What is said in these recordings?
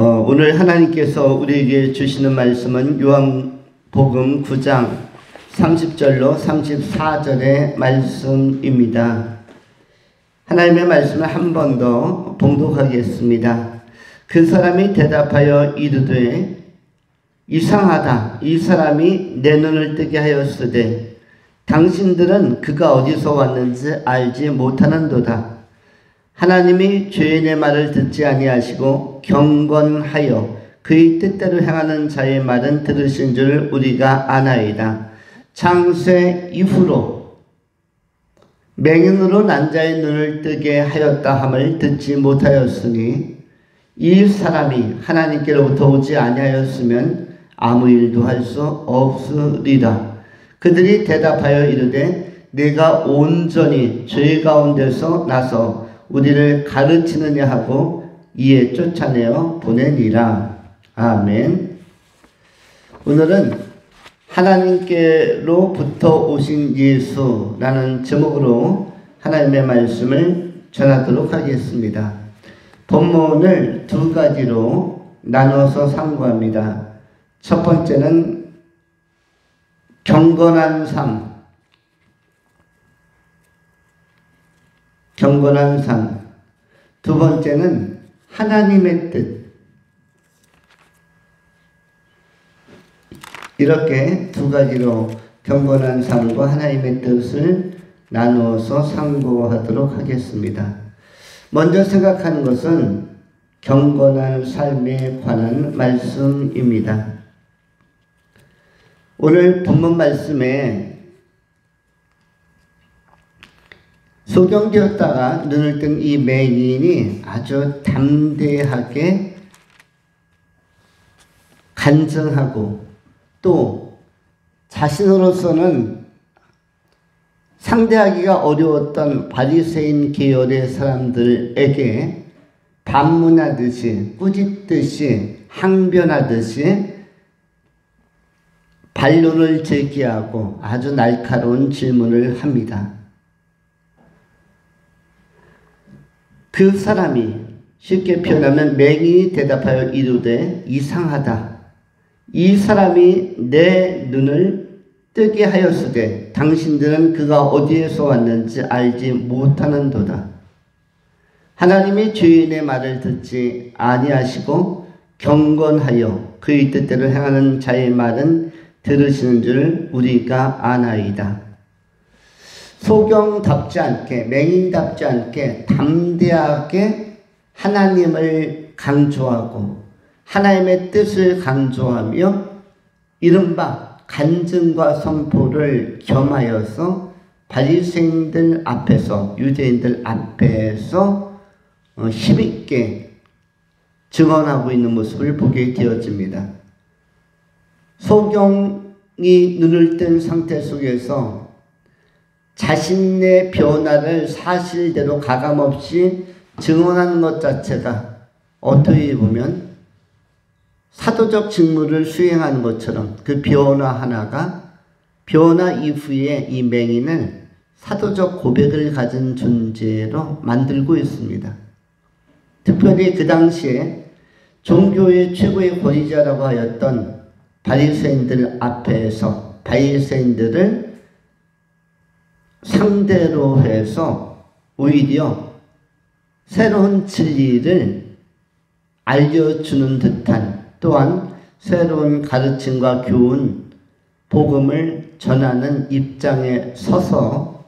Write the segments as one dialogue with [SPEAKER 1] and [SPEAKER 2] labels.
[SPEAKER 1] 오늘 하나님께서 우리에게 주시는 말씀은 요한복음 9장 30절로 34절의 말씀입니다. 하나님의 말씀을 한 번 더 봉독하겠습니다. 그 사람이 대답하여 이르되 이상하다. 이 사람이 내 눈을 뜨게 하였으되 당신들은 그가 어디서 왔는지 알지 못하는도다. 하나님이 죄인의 말을 듣지 아니하시고 경건하여 그의 뜻대로 행하는 자의 말은 들으신 줄 우리가 아나이다. 창세 이후로 맹인으로 난 자의 눈을 뜨게 하였다 함을 듣지 못하였으니 이 사람이 하나님께로부터 오지 아니하였으면 아무 일도 할 수 없으리라. 그들이 대답하여 이르되 내가 온전히 죄 가운데서 나서 우리를 가르치느냐 하고 이에 쫓아내어 보내니라. 아멘. 오늘은 하나님께로부터 오신 예수라는 제목으로 하나님의 말씀을 전하도록 하겠습니다. 본문을 두 가지로 나눠서 상고합니다. 첫 번째는 경건한 삶, 두 번째는 하나님의 뜻. 이렇게 두 가지로 경건한 삶과 하나님의 뜻을 나누어서 상고하도록 하겠습니다. 먼저 생각하는 것은 경건한 삶에 관한 말씀입니다. 오늘 본문 말씀에 소경되었다가 눈을 뜬 이 맹인이 아주 담대하게 간증하고 또 자신으로서는 상대하기가 어려웠던 바리새인 계열의 사람들에게 반문하듯이 꾸짖듯이 항변하듯이 반론을 제기하고 아주 날카로운 질문을 합니다. 그 사람이 쉽게 표현하면 맹인이 대답하여 이르되 이상하다. 이 사람이 내 눈을 뜨게 하였으되 당신들은 그가 어디에서 왔는지 알지 못하는도다. 하나님이 죄인의 말을 듣지 아니하시고 경건하여 그의 뜻대로 행하는 자의 말은 들으시는 줄 우리가 아나이다. 소경답지 않게, 맹인답지 않게 담대하게 하나님을 강조하고 하나님의 뜻을 강조하며 이른바 간증과 선포를 겸하여서 바리새인들 앞에서, 유대인들 앞에서 힘있게 증언하고 있는 모습을 보게 되어집니다. 소경이 눈을 뜬 상태 속에서 자신의 변화를 사실대로 가감없이 증언하는 것 자체가 어떻게 보면 사도적 직무를 수행하는 것처럼 그 변화 하나가 변화 이후에 이 맹인을 사도적 고백을 가진 존재로 만들고 있습니다. 특별히 그 당시에 종교의 최고의 권위자라고 하였던 바리새인들 앞에서 바리새인들을 상대로 해서 오히려 새로운 진리를 알려주는 듯한 또한 새로운 가르침과 교훈, 복음을 전하는 입장에 서서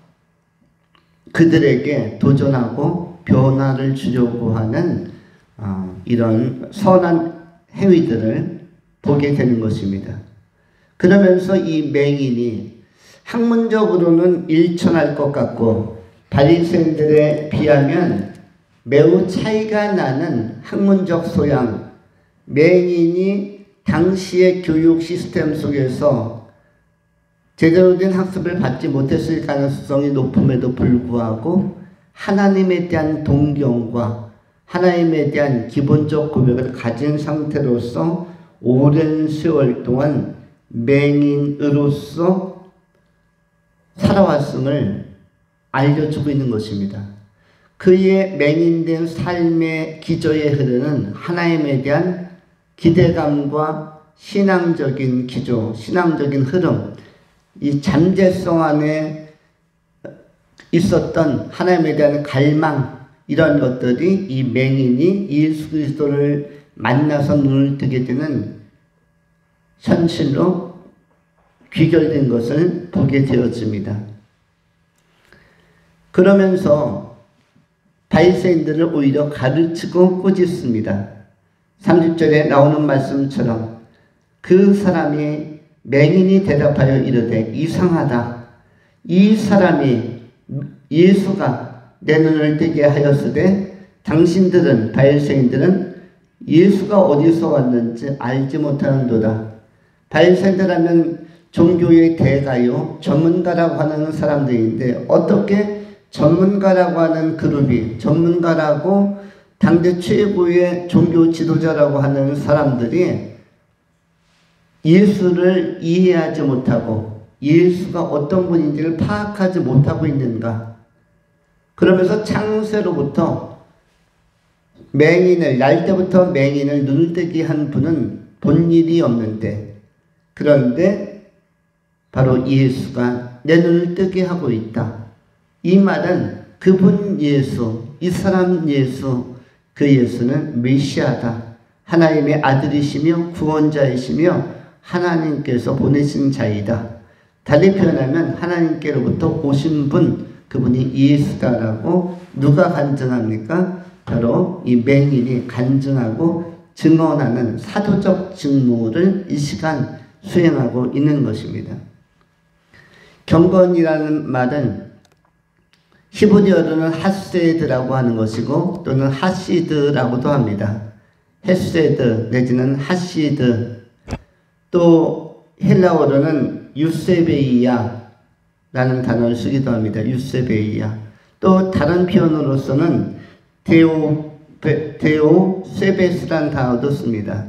[SPEAKER 1] 그들에게 도전하고 변화를 주려고 하는 이런 선한 행위들을 보게 되는 것입니다. 그러면서 이 맹인이 학문적으로는 일천할 것 같고 바리새인들에 비하면 매우 차이가 나는 학문적 소양, 맹인이 당시의 교육 시스템 속에서 제대로 된 학습을 받지 못했을 가능성이 높음에도 불구하고 하나님에 대한 동경과 하나님에 대한 기본적 고백을 가진 상태로서 오랜 세월 동안 맹인으로서 살아왔음을 알려주고 있는 것입니다. 그의 맹인된 삶의 기저에 흐르는 하나님에 대한 기대감과 신앙적인 기조, 신앙적인 흐름, 이 잠재성 안에 있었던 하나님에 대한 갈망, 이런 것들이 이 맹인이 예수 그리스도를 만나서 눈을 뜨게 되는 현실로 귀결된 것을 보게 되었습니다. 그러면서 바리새인들을 오히려 가르치고 꾸짖습니다. 30절에 나오는 말씀처럼 그 사람이 맹인이 대답하여 이르되 이상하다. 이 사람이 예수가 내 눈을 뜨게 하였으되 당신들은 바리새인들은 예수가 어디서 왔는지 알지 못하는도다. 바리새인들 하면 종교의 대가요 전문가라고 하는 사람들인데 어떻게 전문가라고 하는 그룹이 전문가라고 당대 최고의 종교 지도자라고 하는 사람들이 예수를 이해하지 못하고 예수가 어떤 분인지를 파악하지 못하고 있는가. 그러면서 창세로부터 맹인을 날 때부터 맹인을 눈을 뜨게 한 분은 본 일이 없는데 그런데 바로 예수가 내 눈을 뜨게 하고 있다. 이 말은 그분 예수, 이 사람 예수, 그 예수는 메시아다. 하나님의 아들이시며 구원자이시며 하나님께서 보내신 자이다. 달리 표현하면 하나님께로부터 오신 분, 그분이 예수다라고 누가 간증합니까? 바로 이 맹인이 간증하고 증언하는 사도적 직무를 이 시간 수행하고 있는 것입니다. 경건이라는 말은 히브리어로는 하세드라고 하는 것이고 또는 하시드라고도 합니다. 헤세드 내지는 하시드, 또 헬라어로는 유세베이야라는 단어를 쓰기도 합니다. 유세베이야. 또 다른 표현으로서는 데오세베스라는 단어도 씁니다.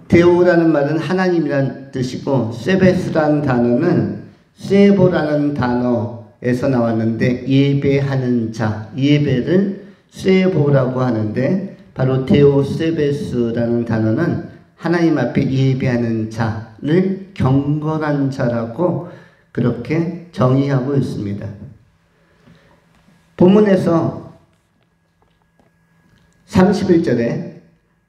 [SPEAKER 1] 데오라는 말은 하나님이라는 뜻이고 세베스라는 단어는 세보라는 단어에서 나왔는데 예배하는 자, 예배를 세보라고 하는데 바로 데오세베스라는 단어는 하나님 앞에 예배하는 자를 경건한 자라고 그렇게 정의하고 있습니다. 본문에서 31절에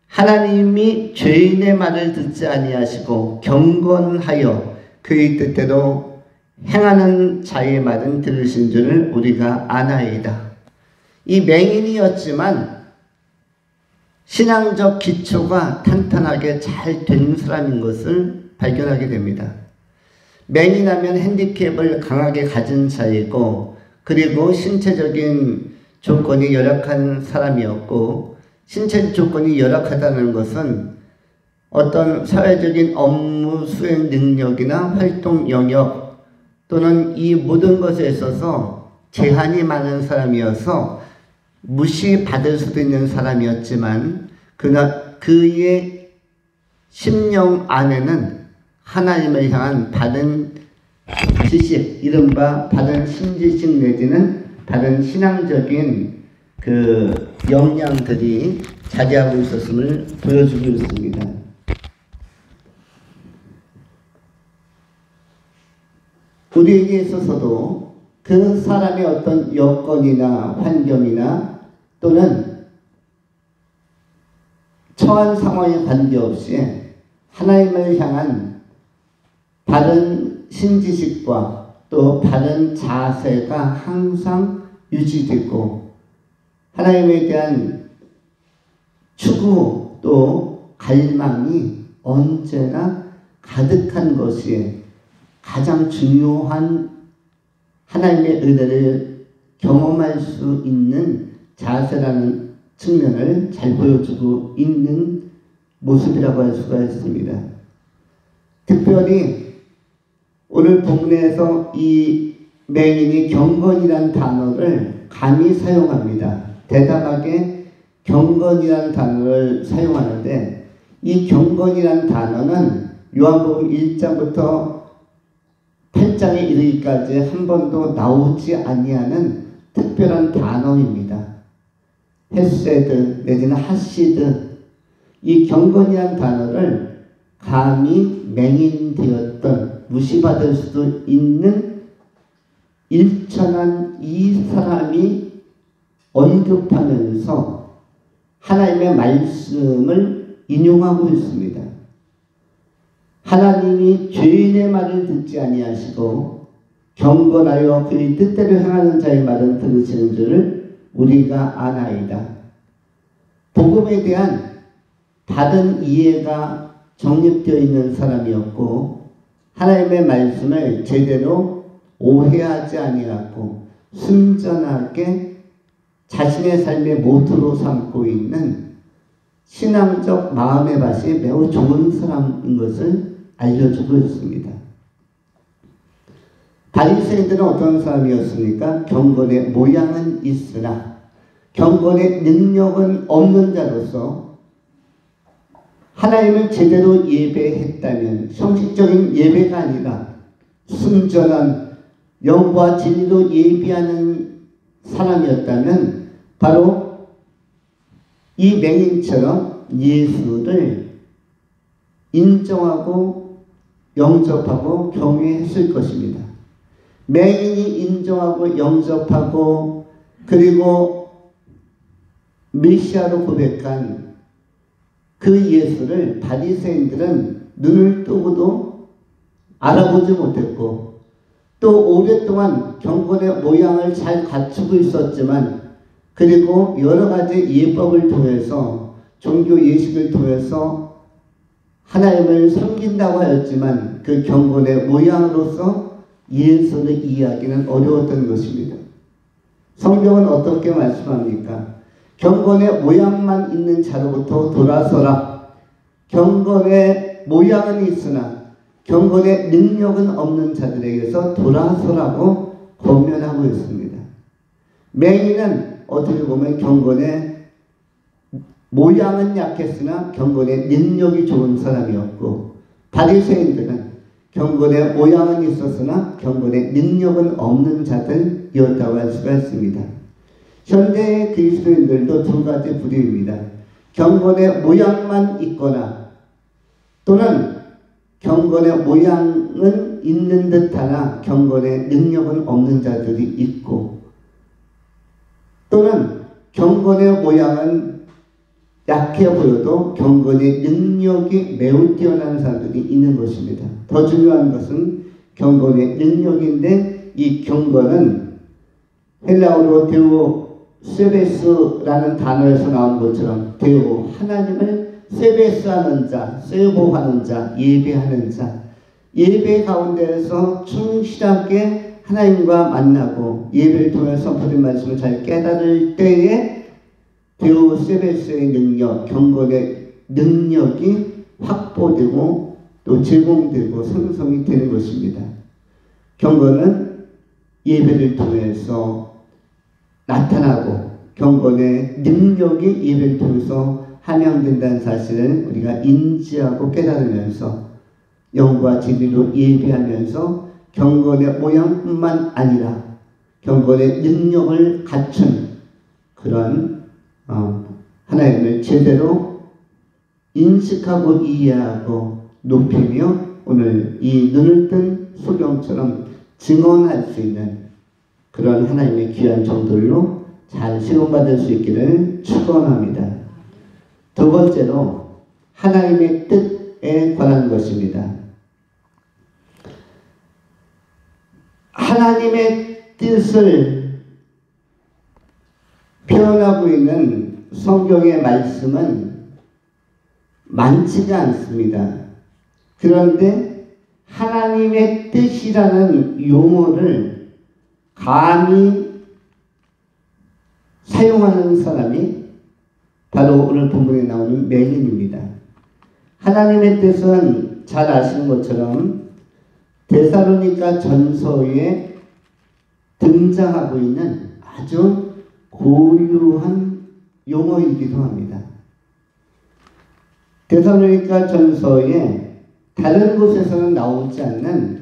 [SPEAKER 1] 하나님이 죄인의 말을 듣지 아니하시고 경건하여 그의 뜻대로 행하는 자의 말은 들으신 줄을 우리가 아나이다. 이 맹인이었지만 신앙적 기초가 탄탄하게 잘 된 사람인 것을 발견하게 됩니다. 맹인하면 핸디캡을 강하게 가진 자이고 그리고 신체적인 조건이 열악한 사람이었고 신체 조건이 열악하다는 것은 어떤 사회적인 업무 수행 능력이나 활동 영역 또는 이 모든 것에 있어서 제한이 많은 사람이어서 무시받을 수도 있는 사람이었지만 그의 심령 안에는 하나님을 향한 바른 지식, 이른바 바른 신지식 내지는 바른 신앙적인 그 역량들이 자리하고 있었음을 보여주고 있습니다. 우리에게 있어서도 그 사람의 어떤 여건이나 환경이나 또는 처한 상황에 관계없이 하나님을 향한 바른 신지식과 또 바른 자세가 항상 유지되고 하나님에 대한 추구 또 갈망이 언제나 가득한 것이 가장 중요한 하나님의 은혜를 경험할 수 있는 자세라는 측면을 잘 보여주고 있는 모습이라고 할 수가 있습니다. 특별히 오늘 본문에서 이 맹인이 경건이라는 단어를 감히 사용합니다. 대담하게 경건이라는 단어를 사용하는데 이 경건이라는 단어는 요한복음 1장부터 8장에 이르기까지 한 번도 나오지 아니하는 특별한 단어입니다. 헤세드 내지는 하시드, 이 경건이란 단어를 감히 맹인되었던, 무시받을 수도 있는 일천한 이 사람이 언급하면서 하나님의 말씀을 인용하고 있습니다. 하나님이 죄인의 말을 듣지 아니하시고 경건하여 그의 뜻대로 행하는 자의 말은 들으시는 줄을 우리가 아나이다. 복음에 대한 다른 이해가 정립되어 있는 사람이었고 하나님의 말씀을 제대로 오해하지 아니하고 순전하게 자신의 삶의 모토로 삼고 있는 신앙적 마음의 밭이 매우 좋은 사람인 것을 알려주고 있습니다. 바리새인들은 어떤 사람이었습니까? 경건의 모양은 있으나 경건의 능력은 없는 자로서 하나님을 제대로 예배했다면 형식적인 예배가 아니라 순전한 영과 진리로 예배하는 사람이었다면 바로 이 맹인처럼 예수를 인정하고 영접하고 경외했을 것입니다. 맹인이 인정하고 영접하고 그리고 메시아로 고백한 그 예수를 바리새인들은 눈을 뜨고도 알아보지 못했고 또 오랫동안 경건의 모양을 잘 갖추고 있었지만 그리고 여러 가지 예법을 통해서 종교 예식을 통해서 하나님을 섬긴다고 하였지만 그 경건의 모양으로서 예수를 이해하기는 어려웠던 것입니다. 성경은 어떻게 말씀합니까? 경건의 모양만 있는 자로부터 돌아서라. 경건의 모양은 있으나 경건의 능력은 없는 자들에게서 돌아서라고 권면하고 있습니다. 맹인은 어떻게 보면 경건의 모양은 약했으나 경건의 능력이 좋은 사람이었고 바리새인들은 경건의 모양은 있었으나 경건의 능력은 없는 자들이었다고 할 수가 있습니다. 현대의 그리스도인들도 두 가지 부류입니다. 경건의 모양만 있거나 또는 경건의 모양은 있는 듯하나 경건의 능력은 없는 자들이 있고 또는 경건의 모양은 약해 보여도 경건의 능력이 매우 뛰어난 사람들이 있는 것입니다. 더 중요한 것은 경건의 능력인데 이 경건은 헬라어로 데오 세베스라는 단어에서 나온 것처럼 데오 하나님을 세베스하는 자, 세보하는 자, 예배하는 자, 예배 가운데에서 충실하게 하나님과 만나고 예배를 통해서 선포된 말씀을 잘 깨달을 때에 데오세베스의 능력, 경건의 능력이 확보되고 또 제공되고 생성이 되는 것입니다. 경건은 예배를 통해서 나타나고 경건의 능력이 예배를 통해서 함양된다는 사실을 우리가 인지하고 깨달으면서 영과 진리로 예배하면서 경건의 모양뿐만 아니라 경건의 능력을 갖춘 그런 하나님을 제대로 인식하고 이해하고 높이며 오늘 이 눈을 뜬 소경처럼 증언할 수 있는 그런 하나님의 귀한 종들로 잘 시험받을 수 있기를 축원합니다. 두 번째로 하나님의 뜻에 관한 것입니다. 하나님의 뜻을 표현하고 있는 성경의 말씀은 많지가 않습니다. 그런데 하나님의 뜻이라는 용어를 감히 사용하는 사람이 바로 오늘 본문에 나오는 맹인입니다. 하나님의 뜻은 잘 아시는 것처럼 데살로니가 전서에 등장하고 있는 아주 고유한 용어이기도 합니다. 데살로니가 전서에 다른 곳에서는 나오지 않는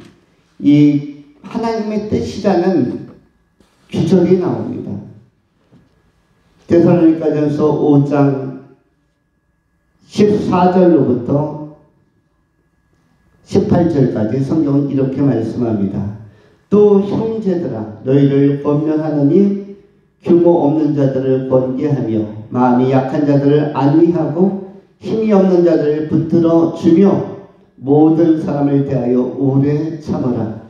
[SPEAKER 1] 이 하나님의 뜻이라는 귀절이 나옵니다. 데살로니가 전서 5장 14절로부터 18절까지 성경은 이렇게 말씀합니다. 또 형제들아 너희를 권면하느니 규모 없는 자들을 권계하며 마음이 약한 자들을 안위하고 힘이 없는 자들을 붙들어 주며 모든 사람을 대하여 오래 참으라.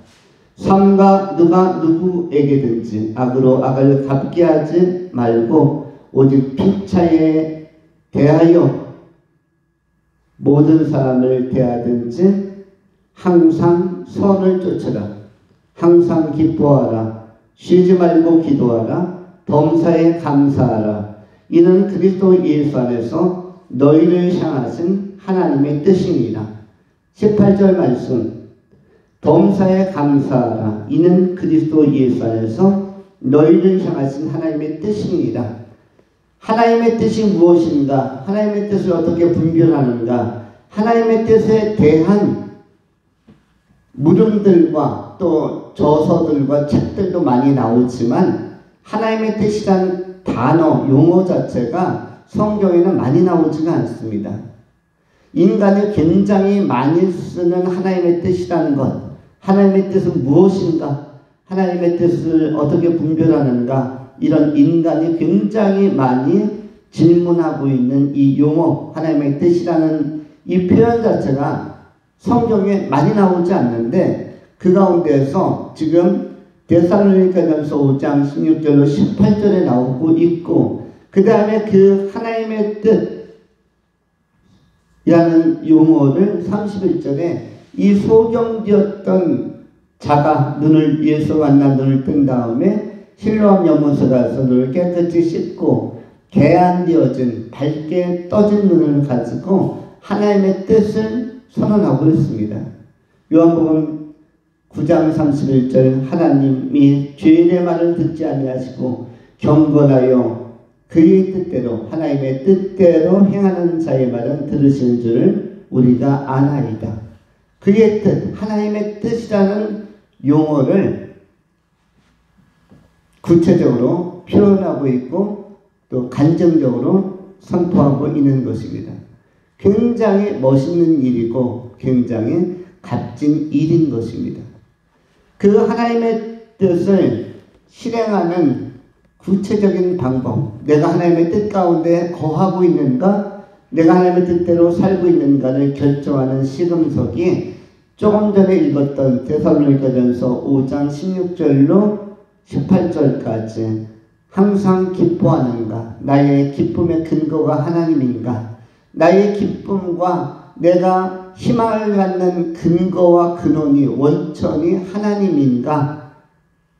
[SPEAKER 1] 삼가 누가 누구에게든지 악으로 악을 갚게 하지 말고 오직 피차에 대하여 모든 사람을 대하든지 항상 선을 쫓으라. 항상 기뻐하라. 쉬지 말고 기도하라. 범사에 감사하라. 이는 그리스도 예수 안에서 너희를 향하신 하나님의 뜻이니라. 18절 말씀. 범사에 감사하라. 이는 그리스도 예수 안에서 너희를 향하신 하나님의 뜻이니라. 하나님의 뜻이 무엇인가? 하나님의 뜻을 어떻게 분별하는가? 하나님의 뜻에 대한 물음들과 또 저서들과 책들도 많이 나오지만 하나님의 뜻이란 단어, 용어 자체가 성경에는 많이 나오지가 않습니다. 인간이 굉장히 많이 쓰는 하나님의 뜻이라는 것, 하나님의 뜻은 무엇인가? 하나님의 뜻을 어떻게 분별하는가? 이런 인간이 굉장히 많이 질문하고 있는 이 용어, 하나님의 뜻이라는 이 표현 자체가 성경에 많이 나오지 않는데 그 가운데에서 지금 데살로니가전서 5장 16절로 18절에 나오고 있고 그 다음에 그 하나님의 뜻이라는 용어를 31절에 이 소경되었던 자가 예수 만나 눈을 뜬 다음에 실로암 연못에 가서 눈을 깨끗이 씻고 개안되어진 밝게 떠진 눈을 가지고 하나님의 뜻을 선언하고 있습니다. 요한복음 9장 31절 하나님이 죄인의 말을 듣지 아니하시고 경건하여 그의 뜻대로 하나님의 뜻대로 행하는 자의 말은 들으시는 줄을 우리가 아나이다. 그의 뜻, 하나님의 뜻이라는 용어를 구체적으로 표현하고 있고 또 간접적으로 선포하고 있는 것입니다. 굉장히 멋있는 일이고 굉장히 값진 일인 것입니다. 그 하나님의 뜻을 실행하는 구체적인 방법, 내가 하나님의 뜻 가운데 거하고 있는가, 내가 하나님의 뜻대로 살고 있는가를 결정하는 시금석이 조금 전에 읽었던 데살로니가전서 5장 16절로 18절까지 항상 기뻐하는가, 나의 기쁨의 근거가 하나님인가, 나의 기쁨과 내가 희망을 갖는 근거와 근원이 원천이 하나님인가?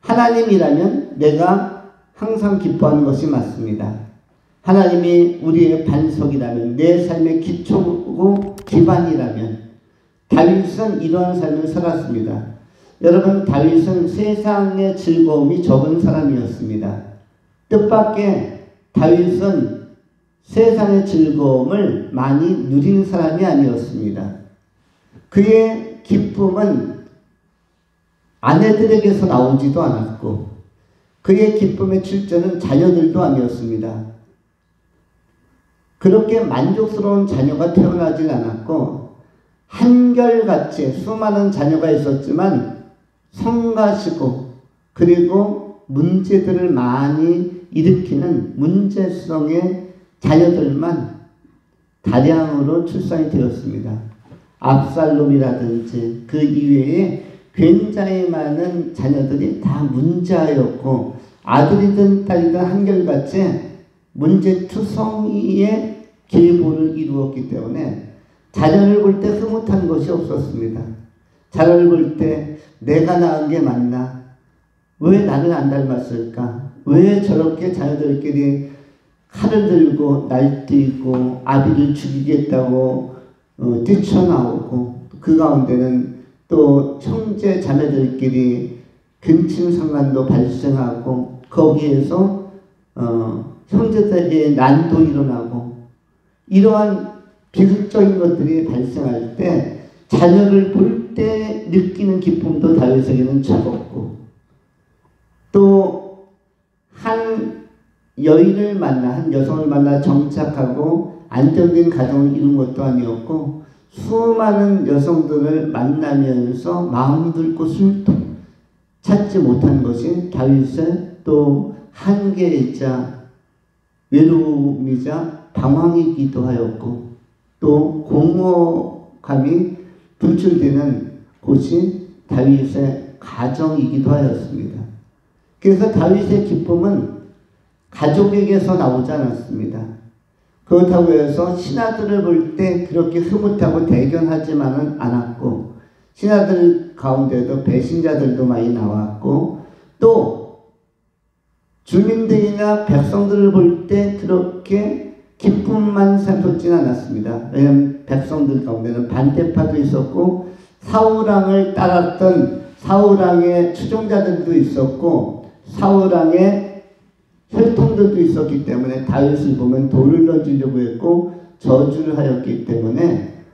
[SPEAKER 1] 하나님이라면 내가 항상 기뻐하는 것이 맞습니다. 하나님이 우리의 반석이라면, 내 삶의 기초고 기반이라면 다윗은 이러한 삶을 살았습니다. 여러분, 다윗은 세상의 즐거움이 적은 사람이었습니다. 뜻밖의 다윗은 세상의 즐거움을 많이 누린 사람이 아니었습니다. 그의 기쁨은 아내들에게서 나오지도 않았고 그의 기쁨의 출처는 자녀들도 아니었습니다. 그렇게 만족스러운 자녀가 태어나질 않았고 한결같이 수많은 자녀가 있었지만 성가시고 그리고 문제들을 많이 일으키는 문제성의 자녀들만 다량으로 출산이 되었습니다. 압살롬이라든지 그 이외에 굉장히 많은 자녀들이 다 문제였고 아들이든 딸이든 한결같이 문제투성이의 계보를 이루었기 때문에 자녀를 볼 때 흐뭇한 것이 없었습니다. 자녀를 볼 때 내가 낳은 게 맞나? 왜 나를 안 닮았을까? 왜 저렇게 자녀들끼리 칼을 들고 날뛰고 아비를 죽이겠다고 뛰쳐나오고 그 가운데는 또 형제 자매들끼리 근친상간도 발생하고 거기에서 형제들의 난도 일어나고 이러한 비극적인 것들이 발생할 때 자녀를 볼 때 느끼는 기쁨도 다윗에게는 적었고 또 한 여인을 만나 한 여성을 만나 정착하고 안정된 가정을 이룬 것도 아니었고 수많은 여성들을 만나면서 마음들 곳을 찾지 못한 것이 다윗의 또 한계이자 외로움이자 방황이기도 하였고 또 공허감이 분출되는 곳이 다윗의 가정이기도 하였습니다. 그래서 다윗의 기쁨은 가족에게서 나오지 않았습니다. 그렇다고 해서 신하들을 볼 때 그렇게 흐뭇하고 대견하지만은 않았고 신하들 가운데도 배신자들도 많이 나왔고 또 주민들이나 백성들을 볼 때 그렇게 기쁨만 샘솟지는 않았습니다. 왜냐하면 백성들 가운데는 반대파도 있었고 사울왕을 따랐던 사울왕의 추종자들도 있었고 사울왕의 혈통들도 있었기 때문에 다윗을 보면 돌을 던지려고 했고 저주를 하였기 때문에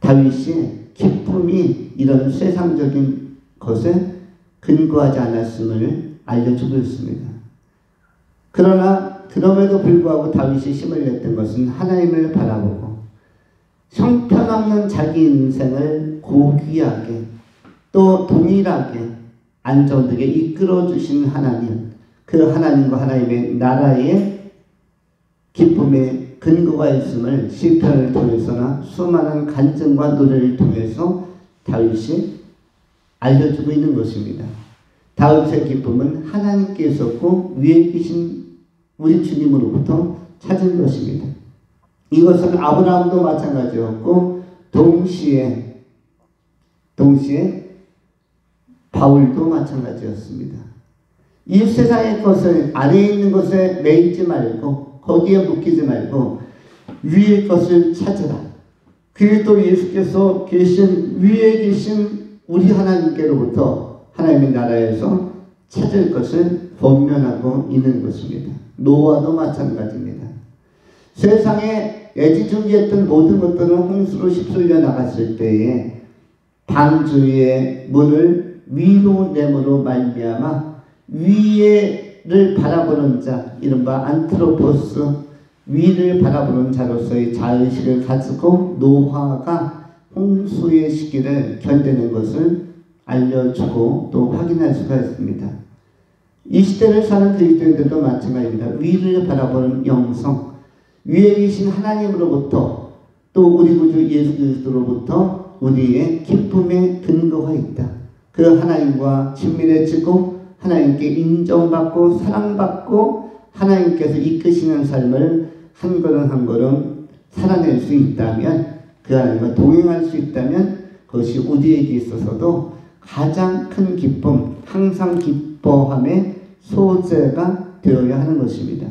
[SPEAKER 1] 다윗이 기쁨이 이런 세상적인 것에 근거하지 않았음을 알려주고 있습니다. 그러나 그럼에도 불구하고 다윗이 힘을 냈던 것은 하나님을 바라보고 형편없는 자기 인생을 고귀하게 또 동일하게 안정되게 이끌어주신 하나님, 그 하나님과 하나님의 나라의 기쁨의 근거가 있음을 시편을 통해서나 수많은 간증과 노래를 통해서 다윗이 알려주고 있는 것입니다. 다윗의 기쁨은 하나님께 있었고 위에 계신 우리 주님으로부터 찾은 것입니다. 이것은 아브라함도 마찬가지였고 동시에 바울도 마찬가지였습니다. 이 세상의 것을 아래에 있는 것에 매이지 말고 거기에 묶이지 말고 위의 것을 찾으라. 그리스도 예수께서 계신 위에 계신 우리 하나님께로부터 하나님의 나라에서 찾을 것을 권면하고 있는 것입니다. 노아도 마찬가지입니다. 세상에 애지중지했던 모든 것들은 홍수로 휩쓸려 나갔을 때에 방주의 문을 위로 내므로 말미암아 위에를 바라보는 자, 이른바 안트로포스, 위를 바라보는 자로서의 자의식을 가지고 노아가 홍수의 시기를 견디는 것을 알려주고 또 확인할 수가 있습니다. 이 시대를 사는 그리스도인들도 마찬가지입니다. 위를 바라보는 영성, 위에 계신 하나님으로부터 또 우리 구주 예수 그리스도로부터 우리의 기쁨의 근거가 있다. 그 하나님과 친밀해지고 하나님께 인정받고 사랑받고 하나님께서 이끄시는 삶을 한 걸음 한 걸음 살아낼 수 있다면, 그 하나님과 동행할 수 있다면 그것이 우리에게 있어서도 가장 큰 기쁨, 항상 기뻐함의 소재가 되어야 하는 것입니다.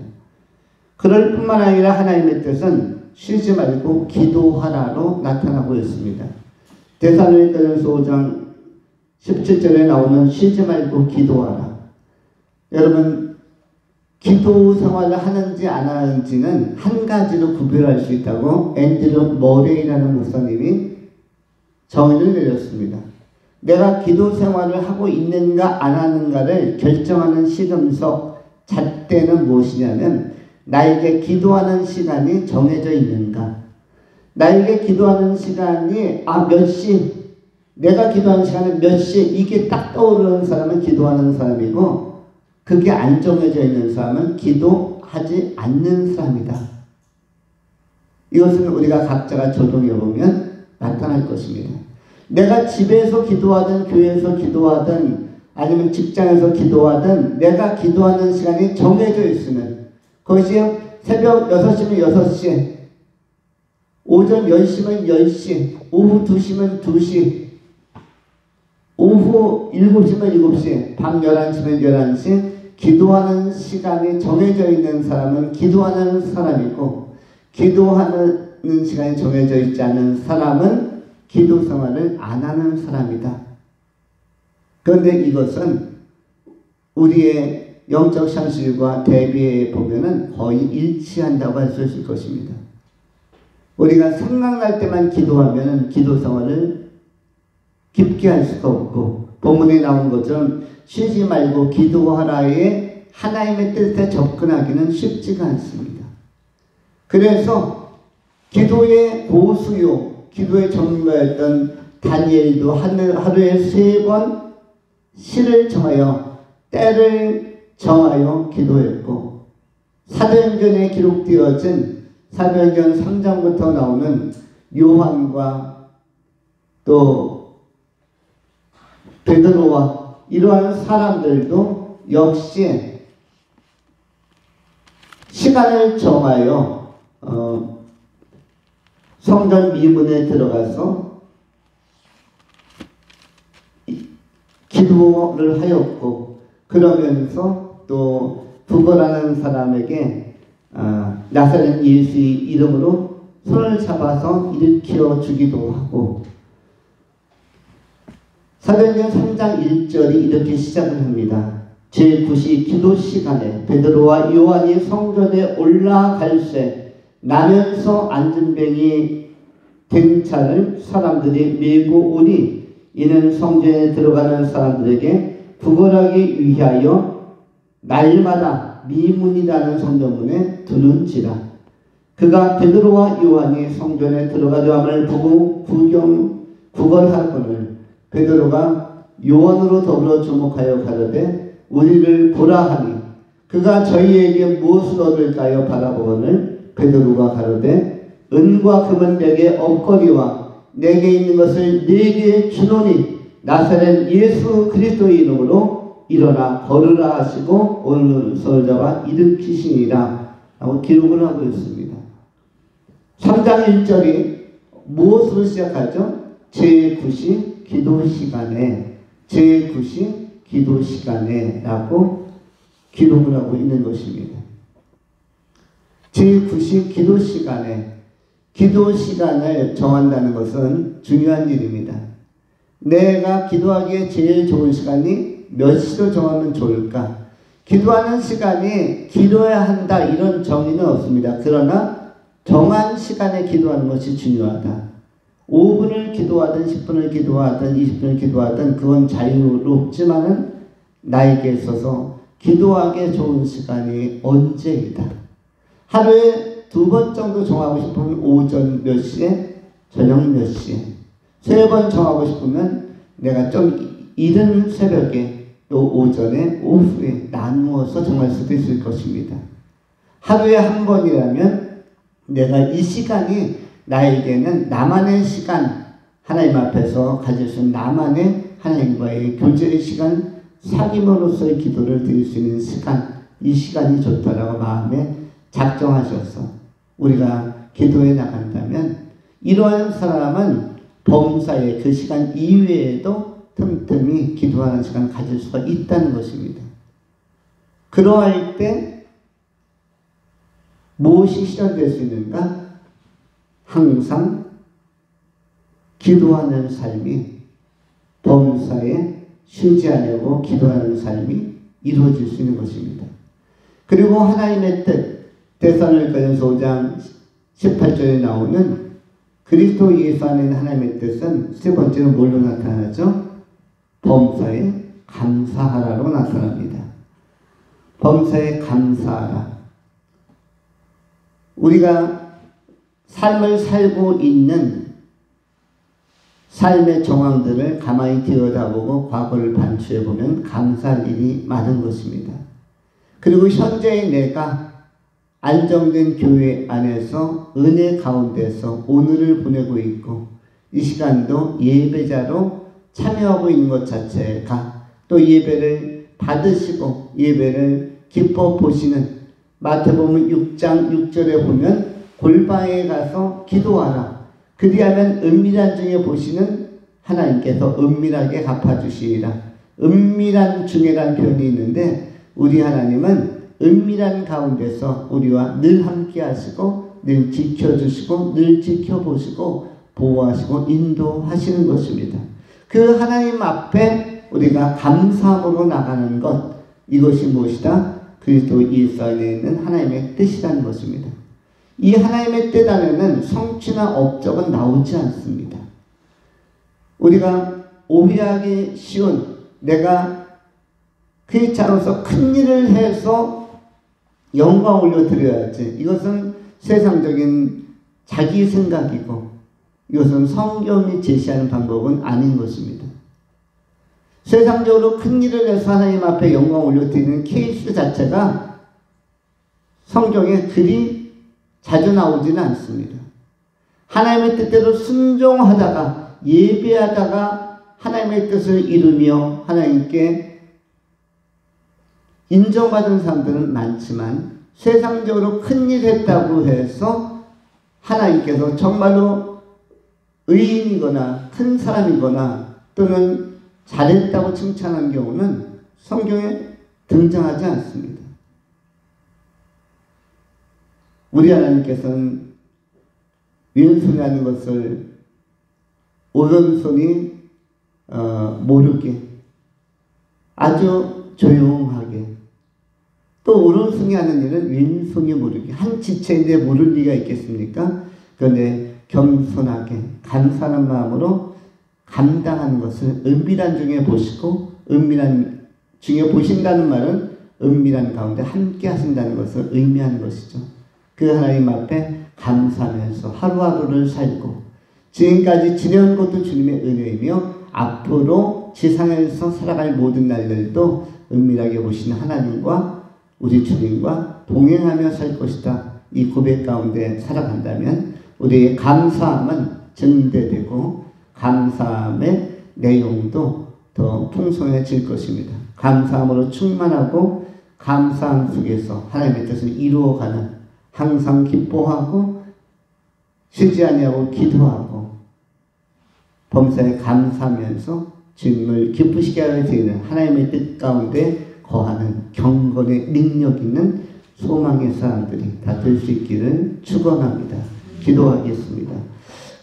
[SPEAKER 1] 그럴 뿐만 아니라 하나님의 뜻은 쉬지 말고 기도하라로 나타나고 있습니다. 데살로니가전서 5장 17절에 나오는 쉬지 말고 기도하라. 여러분, 기도 생활을 하는지 안 하는지는 한 가지로 구별할 수 있다고 앤드류 머레이라는 목사님이 정의를 내렸습니다. 내가 기도 생활을 하고 있는가 안 하는가를 결정하는 시금석 잣대는 무엇이냐면 나에게 기도하는 시간이 정해져 있는가, 나에게 기도하는 시간이 몇 시, 내가 기도하는 시간은 몇 시, 이게 딱 떠오르는 사람은 기도하는 사람이고 그게 안 정해져 있는 사람은 기도하지 않는 사람이다. 이것은 우리가 각자가 적용해 보면 나타날 것입니다. 내가 집에서 기도하든 교회에서 기도하든 아니면 직장에서 기도하든 내가 기도하는 시간이 정해져 있으면 그것이 새벽 6시면 6시, 오전 10시면 10시, 오후 2시면 2시, 오후 7시면 7시, 밤 11시면 11시, 기도하는 시간이 정해져 있는 사람은 기도하는 사람이고 기도하는 시간이 정해져 있지 않은 사람은 기도 생활을 안 하는 사람이다. 그런데 이것은 우리의 영적 상식과 대비해 보면은 거의 일치한다고 할 수 있을 것입니다. 우리가 생각날 때만 기도하면은 기도 생활을 깊게 할 수가 없고 본문에 나온 것처럼 쉬지 말고 기도하라의 하나님의 뜻에 접근하기는 쉽지가 않습니다. 그래서 기도의 고수요, 기도의 전문가였던 다니엘도 하루에 3번 시를 정하여 때를 정하여 기도했고, 사도행전에 기록되어진 사도행전 3장부터 나오는 요한과 또 베드로와 이러한 사람들도 역시 시간을 정하여 성전 미문에 들어가서 기도를 하였고, 그러면서 또 부거라는 사람에게 나사렛 예수의 이름으로 손을 잡아서 일으켜 주기도 하고, 사도행전 3장 1절이 이렇게 시작을 합니다. 제9시 기도 시간에 베드로와 요한이 성전에 올라갈새 나면서 안전뱅이 된 차를 사람들이 메고 오니 이는 성전에 들어가는 사람들에게 구걸하기 위하여 날마다 미문이라는 성전문에 두는지라. 그가 베드로와 요한이 성전에 들어가려 함을 보고 구걸하거늘 베드로가 요한으로 더불어 주목하여 가로되 우리를 보라 하니 그가 저희에게 무엇을 얻을까요 바라보거늘 베드로가 가로되 은과 금은 내게 없거니와 내게 있는 것을 네게 주노니 나사렛 예수 그리스도의 이름으로 일어나 걸으라 하시고 오른손을 잡아 일으키시니라 라고 기록을 하고 있습니다. 3장 1절이 무엇으로 시작하죠? 제9시 기도 시간에, 제9시 기도 시간에 라고 기록을 하고 있는 것입니다. 제9시 기도 시간에, 기도 시간을 정한다는 것은 중요한 일입니다. 내가 기도하기에 제일 좋은 시간이 몇 시로 정하면 좋을까? 기도하는 시간이 길어야 한다 이런 정의는 없습니다. 그러나 정한 시간에 기도하는 것이 중요하다. 5분을 기도하든 10분을 기도하든 20분을 기도하든 그건 자유롭지만은 나에게 있어서 기도하기에 좋은 시간이 언제이다. 하루에 2번 정도 정하고 싶으면 오전 몇 시에, 저녁 몇 시에, 3번 정하고 싶으면 내가 좀 이른 새벽에 또 오전에, 오후에 나누어서 정할 수도 있을 것입니다. 하루에 한 번이라면 내가 이 시간이 나에게는 나만의 시간, 하나님 앞에서 가질 수 있는 나만의 하나님과의 교제의 시간, 사귐으로서의 기도를 드릴 수 있는 시간, 이 시간이 좋다라고 마음에 작정하셔서 우리가 기도해 나간다면 이러한 사람은 범사에 그 시간 이외에도 틈틈이 기도하는 시간을 가질 수가 있다는 것입니다. 그러할 때 무엇이 실현될 수 있는가? 항상 기도하는 삶이 범사에 쉬지 않으려고 기도하는 삶이 이루어질 수 있는 것입니다. 그리고 하나님의 뜻, 데살로니가전서 5장 18절에 나오는 그리스도 예수 안에 있는 하나님의 뜻은 세 번째로 뭘로 나타나죠? 범사에 감사하라로 나타납니다. 범사에 감사하라. 우리가 삶을 살고 있는 삶의 정황들을 가만히 들여다보고 과거를 반추해보면 감사할 일이 많은 것입니다. 그리고 현재의 내가 안정된 교회 안에서 은혜 가운데서 오늘을 보내고 있고 이 시간도 예배자로 참여하고 있는 것 자체가 또 예배를 받으시고 예배를 기뻐 보시는 마태복음 6장 6절에 보면 골방에 가서 기도하라. 그리하면 은밀한 중에 보시는 하나님께서 은밀하게 갚아주시리라. 은밀한 중에라는 표현이 있는데 우리 하나님은 은밀한 가운데서 우리와 늘 함께 하시고 늘 지켜주시고 늘 지켜보시고 보호하시고 인도하시는 것입니다. 그 하나님 앞에 우리가 감사함으로 나가는 것, 이것이 무엇이다? 그리스도 예수 안에 있는 하나님의 뜻이라는 것입니다. 이 하나님의 뜻 안에는 성취나 업적은 나오지 않습니다. 우리가 오해하기 쉬운 내가 크리스찬으로서 큰 일을 해서 영광 올려드려야지. 이것은 세상적인 자기 생각이고 이것은 성경이 제시하는 방법은 아닌 것입니다. 세상적으로 큰 일을 해서 하나님 앞에 영광을 올려드리는 케이스 자체가 성경에 그리 자주 나오지는 않습니다. 하나님의 뜻대로 순종하다가 예배하다가 하나님의 뜻을 이루며 하나님께 인정받은 사람들은 많지만 세상적으로 큰일 했다고 해서 하나님께서 정말로 의인이거나 큰 사람이거나 또는 잘했다고 칭찬한 경우는 성경에 등장하지 않습니다. 우리 하나님께서는 왼손이라는 것을 오른손이 모르게 아주 조용하게 또 오른손이 하는 일은 왼손이 모르게 한 지체인데 모를 리가 있겠습니까? 그런데 겸손하게 감사하는 마음으로 감당하는 것을 은밀한 중에 보시고 은밀한 중에 보신다는 말은 은밀한 가운데 함께 하신다는 것을 의미하는 것이죠. 그 하나님 앞에 감사하면서 하루하루를 살고 지금까지 지내온 것도 주님의 은혜이며 앞으로 지상에서 살아갈 모든 날들도 은밀하게 보시는 하나님과 우리 주님과 동행하며 살 것이다. 이 고백 가운데 살아간다면 우리의 감사함은 증대되고 감사함의 내용도 더 풍성해질 것입니다. 감사함으로 충만하고 감사함 속에서 하나님의 뜻을 이루어가는 항상 기뻐하고 쉬지 아니하고 기도하고 범사에 감사하면서 주님을 기쁘시게 하여 드리는 하나님의 뜻 가운데 거하는 경건의 능력 있는 소망의 사람들이 다 될 수 있기를 축원합니다. 기도하겠습니다.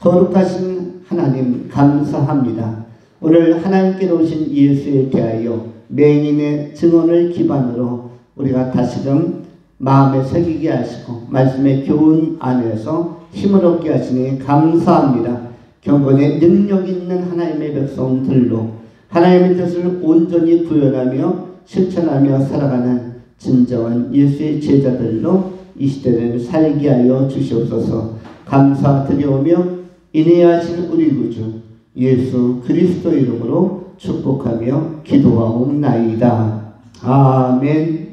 [SPEAKER 1] 거룩하신 하나님 감사합니다. 오늘 하나님께로 오신 예수에 대하여 맹인의 증언을 기반으로 우리가 다시금 마음에 새기게 하시고 말씀의 교훈 안에서 힘을 얻게 하시니 감사합니다. 경건의 능력 있는 하나님의 백성들로 하나님의 뜻을 온전히 구현하며 실천하며 살아가는 진정한 예수의 제자들로 이 시대를 살게 하여 주시옵소서. 감사드려오며 인내하신 우리 구주 예수 그리스도 이름으로 축복하며 기도하옵나이다. 아멘.